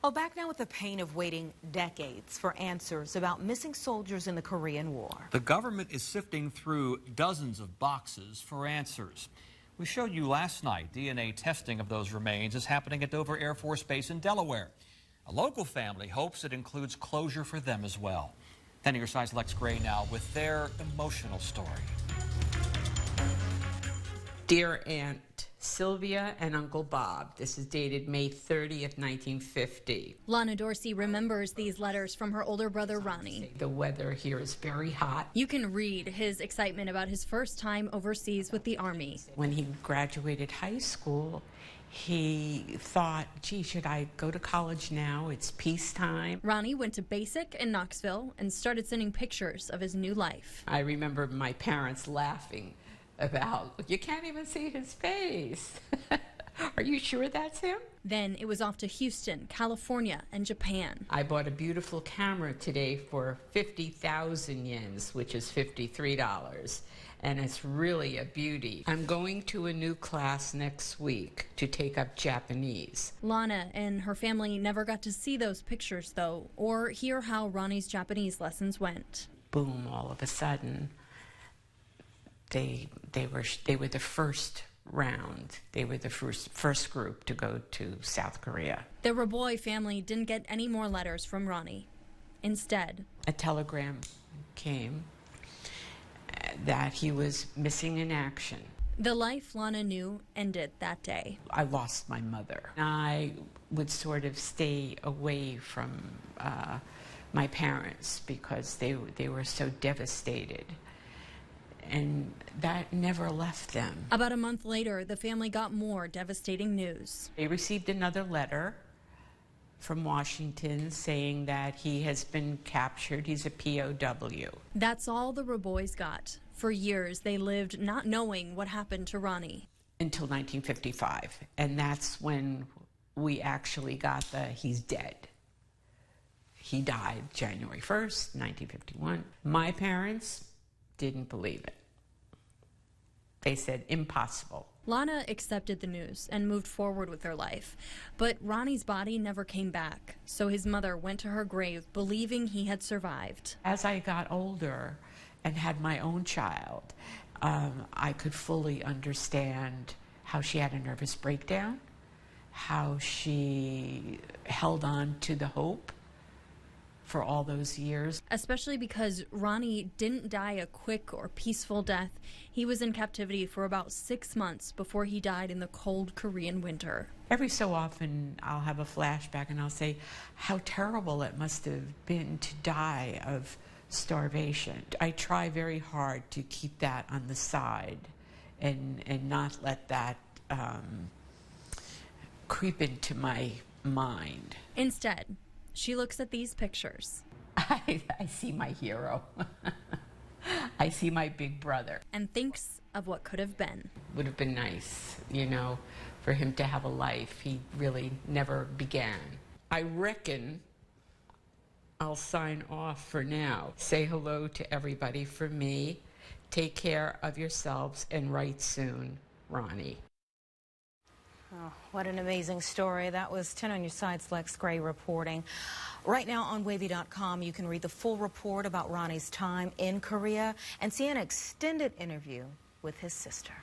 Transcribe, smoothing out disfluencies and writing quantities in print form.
Well, back now with the pain of waiting decades for answers about missing soldiers in the Korean War. The government is sifting through dozens of boxes for answers. We showed you last night DNA testing of those remains is happening at Dover Air Force Base in Delaware. A local family hopes it includes closure for them as well. 10 on your side's Lex Gray now with their emotional story. Dear Aunt Sylvia and Uncle Bob, this is dated May 30th, 1950. Lana Dorsey remembers these letters from her older brother, Ronnie. The weather here is very hot. You can read his excitement about his first time overseas with the Army. When he graduated high school, he thought, gee, should I go to college now? It's peacetime. Ronnie went to basic in Knoxville and started sending pictures of his new life. I remember my parents laughing about, you can't even see his face. Are you sure that's him? Then it was off to Houston, California, and Japan. I bought a beautiful camera today for 50,000 yens, which is $53. And it's really a beauty. I'm going to a new class next week to take up Japanese. Lana and her family never got to see those pictures, though, or hear how Ronnie's Japanese lessons went. Boom, all of a sudden, they were the first round. They were the first group to go to South Korea. The Raboy family didn't get any more letters from Ronnie. Instead, a telegram came that he was missing in action. The life Lana knew ended that day. I lost my mother. I would sort of stay away from my parents because they were so devastated. And that never left them. About a month later, the family got more devastating news. They received another letter from Washington saying that he has been captured. He's a POW. That's all the Raboys got. For years, they lived not knowing what happened to Ronnie. Until 1955. And that's when we actually got he's dead. He died January 1st, 1951. My parents didn't believe it. They said, impossible. Lana accepted the news and moved forward with her life. But Ronnie's body never came back, so his mother went to her grave believing he had survived. As I got older and had my own child, I could fully understand how she had a nervous breakdown, how she held on to the hope for all those years. Especially because Ronnie didn't die a quick or peaceful death. He was in captivity for about 6 months before he died in the cold Korean winter. Every so often I'll have a flashback and I'll say how terrible it must have been to die of starvation. I try very hard to keep that on the side and not let that creep into my mind. Instead, she looks at these pictures. I see my hero. I see my big brother. And thinks of what could have been. Would have been nice, you know, for him to have a life he really never began. I reckon I'll sign off for now. Say hello to everybody from me. Take care of yourselves and write soon, Ronnie. Oh, what an amazing story. That was 10 on your side's Lex Gray reporting. Right now on Wavy.com, you can read the full report about Ronnie's time in Korea and see an extended interview with his sister.